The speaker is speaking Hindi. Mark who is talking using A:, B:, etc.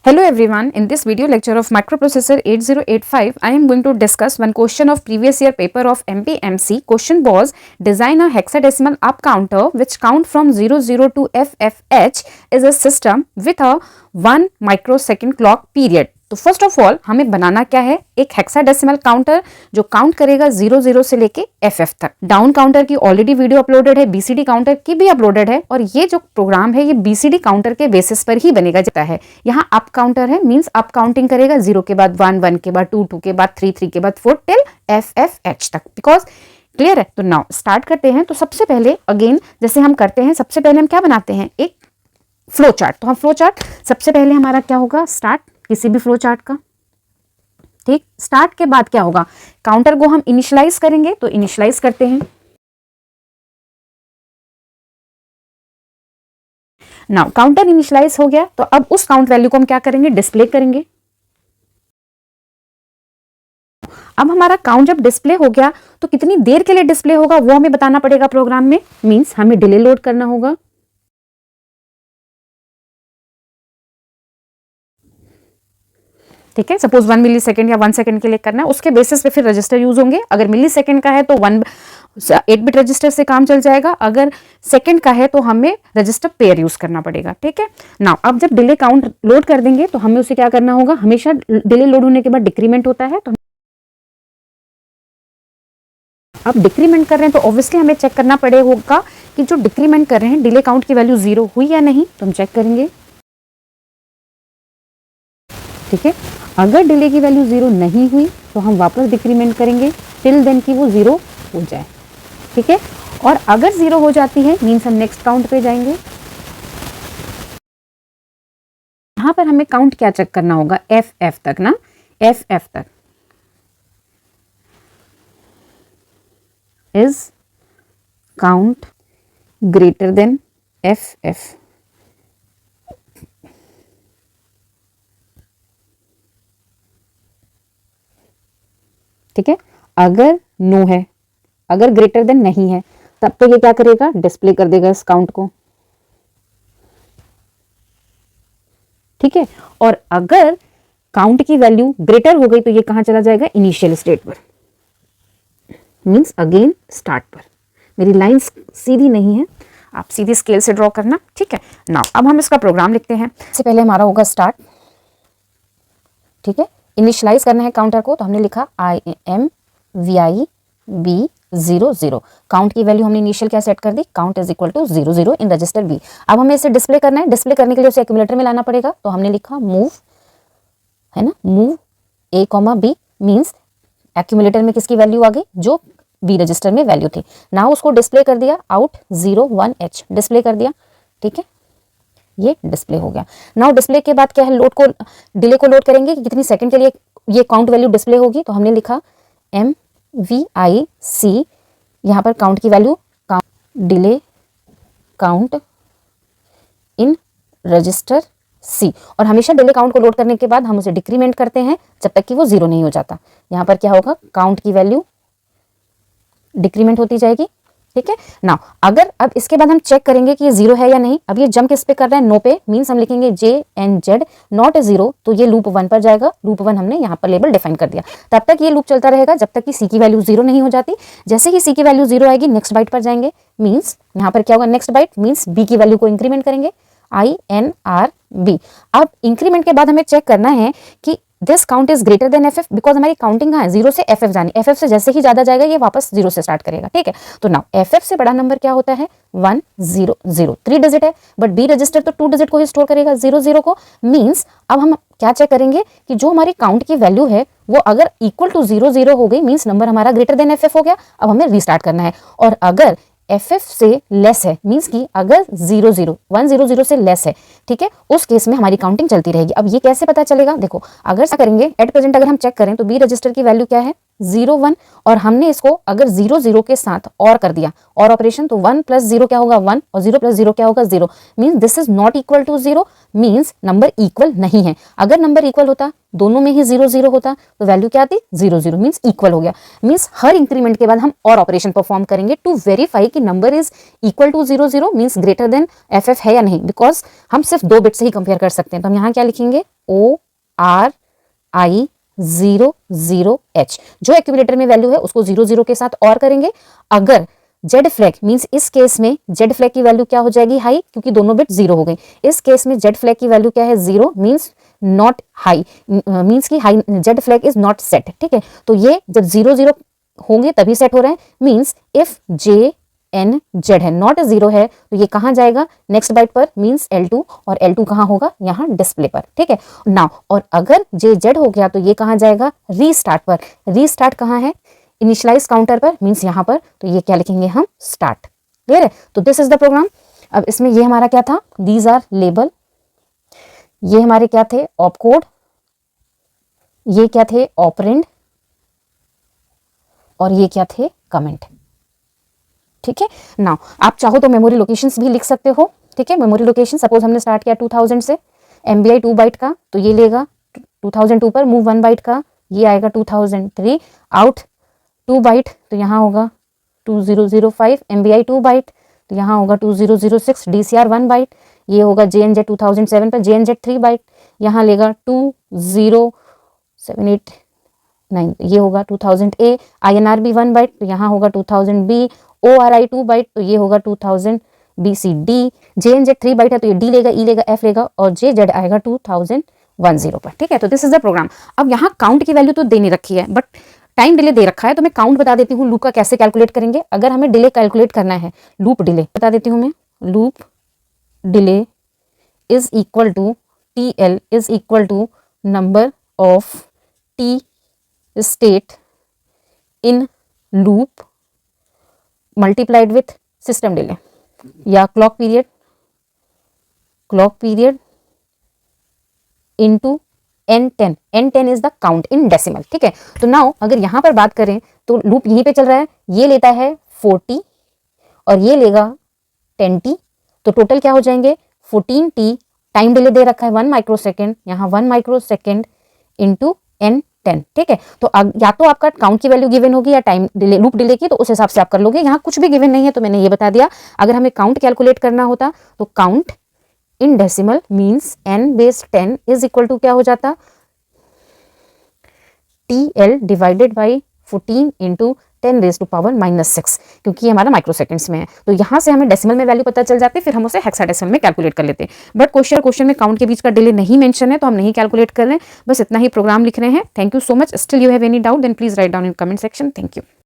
A: Hello everyone, in this video lecture of microprocessor 8085, I am going to discuss one question of previous year paper of MPMC. Question was, design a hexadecimal up counter which count from 00 to FFH is a system with a 1 microsecond clock period. तो फर्स्ट ऑफ ऑल हमें बनाना क्या है, एक हेक्साडेसिमल काउंटर जो काउंट करेगा 00 से लेके FF तक। डाउन काउंटर की ऑलरेडी वीडियो अपलोडेड है, BCD काउंटर की भी अपलोडेड है और ये जो प्रोग्राम है ये BCD काउंटर के बेसिस पर ही बनेगा जाता है। यहाँ अप काउंटर है, मींस अप काउंटिंग करेगा 0 के बाद 1, 1 के बाद 2, 2 के बाद 3, 3 के बाद 4 टिल FFH तक। बिकॉज क्लियर है, तो नाउ स्टार्ट करते हैं। तो सबसे पहले अगेन जैसे हम करते हैं, सबसे पहले हम क्या बनाते हैं, एक फ्लो चार्ट। तो हम फ्लो चार्ट सबसे पहले हमारा क्या होगा, स्टार्ट किसी भी फ्लो चार्ट का, ठीक। स्टार्ट के बाद क्या होगा, काउंटर को हम इनिशियलाइज करेंगे, तो इनिशियलाइज करते हैं। नाउ काउंटर इनिशियलाइज हो गया, तो अब उस काउंट वैल्यू को हम क्या करेंगे, डिस्प्ले करेंगे। अब हमारा काउंट जब डिस्प्ले हो गया तो कितनी देर के लिए डिस्प्ले होगा वो हमें बताना पड़ेगा प्रोग्राम में, मींस हमें डिले लोड करना होगा। ठीक है, सपोज 1 मिली सेकेंड या 1 सेकेंड के लिए करना है, उसके बेसिस पे फिर रजिस्टर यूज होंगे। अगर मिली सेकेंड का है तो 8 बिट रजिस्टर से काम चल जाएगा, अगर सेकेंड का है तो हमें रजिस्टर पेयर यूज करना पड़ेगा। ठीक है, नाउ अब जब डिले काउंट लोड कर देंगे तो हमें उसे क्या करना होगा, हमेशा डिले लोड होने के बाद डिक्रीमेंट होता है, तो अब डिक्रीमेंट कर रहे हैं तो ऑब्वियसली हमें चेक करना पड़ेगा कि जो डिक्रीमेंट कर रहे हैं डिले काउंट की वैल्यू 0 हुई या नहीं, तो हम चेक करेंगे। ठीक है, अगर डिले की वैल्यू 0 नहीं हुई तो हम वापस डिक्रीमेंट करेंगे टिल देन कि वो 0 हो जाए। ठीक है, और अगर 0 हो जाती है मींस हम नेक्स्ट काउंट पे जाएंगे। यहां पर हमें काउंट क्या चेक करना होगा, FF तक ना, FF तक is count greater than FF। ठीक है, अगर नो है, अगर ग्रेटर देन नहीं है, तब तो ये क्या करेगा, डिस्प्ले कर देगा इस काउंट को। ठीक है, और अगर काउंट की वैल्यू ग्रेटर हो गई तो ये कहां चला जाएगा, इनिशियल स्टेट पर, मींस अगेन स्टार्ट पर। मेरी लाइन सीधी नहीं है, आप सीधी स्केल से ड्रॉ करना। ठीक है, नाउ अब हम इसका प्रोग्राम लिखते हैं। सबसे पहले हमारा होगा स्टार्ट। ठीक है, इनिशियलाइज करना है काउंटर को, तो हमने लिखा IMVIB00। काउंट की वैल्यू हमने इनिशियल क्या सेट कर दी, count is equal to 00 in register B। अब हमें इसे डिस्प्ले करना है, डिस्प्ले करने के लिए उसे एक्यूमुलेटर में लाना पड़ेगा, तो हमने लिखा मूव, है ना, move A, B, means accumulator में किसकी वैल्यू आ गई, जो B रजिस्टर में वैल्यू थी। ना उसको डिस्प्ले कर दिया, आउट 01H डिस्प्ले कर दिया। ठीक है, ये डिस्प्ले हो गया। नाउ डिस्प्ले के बाद क्या है, लोड को, डिले को लोड करेंगे कि कितनी सेकंड के लिए ये काउंट वैल्यू डिस्प्ले होगी, तो हमने लिखा MVIC, यहां पर काउंट की value, delay count in register C, और हमेशा डिले काउंट को लोड करने के बाद हम उसे डिक्रीमेंट करते हैं जब तक कि वो 0 नहीं हो जाता। यहां पर क्या होगा, काउंट की वैल्यू डिक्रीमेंट होती जाएगी। ठीक है, नाउ अगर अब इसके बाद हम चेक करेंगे कि ये 0 है या नहीं। अब ये जंप किस पे कर रहा है, नो पे, मींस हम लिखेंगे JNZ नॉट 0, तो ये लूप 1 पर जाएगा। लूप 1 हमने यहाँ पर लेबल डिफाइन कर दिया। तब तक ये लूप चलता रहेगा जब तक कि C की वैल्यू 0 नहीं हो जाती। जैसे ही C की वैल्यू 0 आएगी नेक्स्ट बाइट पर जाएंगे, मींस यहाँ पर क्या होगा, नेक्स्ट बाइट मींस B की वैल्यू को इंक्रीमेंट करेंगे, INRB। अब इंक्रीमेंट के बाद हमें चेक करना है कि this count is greater than FF, because हमारी काउंटिंग कहाँ है, 0 से FF जानी, FF से जैसे ही ज्यादा जाएगा ये वापस 0 से स्टार्ट करेगा। ठीक है, तो नाउ FF से बड़ा नंबर क्या होता है, 100, 3 डिजिट है, बट B रजिस्टर तो 2 डिजिट को ही स्टोर करेगा, 00 को। मींस अब हम क्या चेक करेंगे कि जो हमारी काउंट की वैल्यू है वो अगर इक्वल टू 00 हो गई, मींस नंबर हमारा ग्रेटर देन FF हो गया। अब हमें रीस्टार्ट करना है, और अगर FF से लेस है, मींस कि अगर 100 से लेस है, ठीक है, उस केस में हमारी काउंटिंग चलती रहेगी। अब ये कैसे पता चलेगा, देखो अगर क्या करेंगे, एट प्रेजेंट अगर हम चेक करें तो B रजिस्टर की वैल्यू क्या है, 01, और हमने इसको अगर 00 के साथ और कर दिया, और ऑपरेशन, तो 1 + 0 क्या होगा 1, और 0 + 0 क्या होगा 0, means this is not equal to 0, means number equal नहीं है। अगर नंबर इक्वल होता, दोनों में ही 0 होता, तो वैल्यू क्या आती, 0 मींस इक्वल हो गया। मींस हर इंक्रीमेंट के बाद हम और ऑपरेशन परफॉर्म करेंगे टू वेरीफाई कि number is equal to 00 means greater than FF है या नहीं, बिकॉज हम सिर्फ 2 बिट से ही कंपेयर कर सकते हैं। तो हम यहाँ क्या लिखेंगे, ORI00H, जो एक्यूमुलेटर में वैल्यू है उसको 00 के साथ और करेंगे। अगर जेड फ्लैग मीन्स इस केस में जेड फ्लैग की वैल्यू क्या हो जाएगी, हाई, क्योंकि दोनों बिट 0 हो गए। इस केस में जेड फ्लैग की वैल्यू क्या है, 0 मीन्स नॉट हाई, मीन्स की high Z flag is not set. ठीक है, तो ये जब 0 होंगे तभी सेट हो रहे हैं। Means if J N Z है, नॉट 0 है, तो ये कहाँ जाएगा, नेक्स्ट बाइट पर, मीन्स L2, और L2 कहाँ होगा, यहाँ डिस्प्ले पर। ठीक है नाउ, और अगर जे जेड हो गया तो ये कहाँ जाएगा, रीस्टार्ट पर। रीस्टार्ट कहाँ है, इनिशियलाइज काउंटर पर, मीन्स यहाँ पर, तो ये क्या लिखेंगे हम, स्टार्ट। क्लियर है, तो दिस इज द प्रोग्राम। अब इसमें ये हमारा क्या था, दीज आर लेबल, ये हमारे क्या थे, ऑप कोड, ये क्या थे, ऑपरेंड, और ये क्या थे, कमेंट। ठीक है नाउ, आप चाहो तो मेमोरी लोकेशंस भी लिख सकते हो। ठीक है, मेमोरी लोकेशन, सपोज हमने स्टार्ट किया 2000 से, MBI 2 बाइट का, तो ये लेगा 2002 पर, मूव 1 बाइट का, ये आएगा 2003, आउट 2 बाइट, तो यहाँ होगा 2005, MBI 2 बाइट, तो यहाँ होगा 2006, DCR 1 बाइट, ये होगा JNZ 2007 पर, JNZ 3 बाइट, यहाँ लेगा 20789, ये होगा 2000 A, INR भी 1 बाइट, तो यहाँ होगा 2000 B, ORI 2 बाइट, तो ये होगा 2000 BC D, JNZ 3 बाइट है तो ये D लेगा, E लेगा, F लेगा, और JZ आएगा 2010 पर। ठीक है, तो दिस इज द प्रोग्राम। अब यहाँ काउंट की वैल्यू तो देनी रखी है, बट टाइम डिले दे रखा है, तो मैं काउंट बता देती हूँ लूप का कैसे कैलकुलेट करेंगे। अगर हमें डिले कैलकुलेट करना है, लूप डिले बता देती हूँ मैं, loop delay is equal to TL is equal to number of T state in loop multiplied with system delay, या clock period into N10, N10 is the count in decimal. ठीक है, तो नाउ अगर यहां पर बात करें तो लूप यहीं पे चल रहा है, ये लेता है 40 और ये लेगा 10T, तो टोटल क्या हो जाएंगे 14T। टाइम डिले दे रखा है 1 माइक्रोसेकेंड, यहाँ 1 माइक्रोसेकेंड इंटू N10। ठीक है, तो या तो आपका काउंट की वैल्यू गिवन होगी या टाइम डिले, लूप डिले की, तो उस हिसाब से आप कर लोगे। यहाँ कुछ भी गिवन नहीं है तो मैंने ये बता दिया। अगर हमें काउंट कैलकुलेट करना होता तो count in decimal means n/10 is equal to क्या हो जाता, TL डिवाइडेड बाई 14 इंटू 10⁻⁻⁶, क्योंकि ये हमारा माइक्रो सेकंड्स में है। तो यहाँ से हमें डेसिमल में वैल्यू पता चल जाती, फिर हम उसे हेक्साडेसिमल में कैलकुलेट कर लेते। बट क्वेश्चन में काउंट के बीच का डिले नहीं मेंशन है, तो हम नहीं कैलकुलेट कर रहे हैं, बस इतना ही प्रोग्राम लिख रहे हैं। Thank you so much. Still you have any doubt then please write down in comment section. Thank you.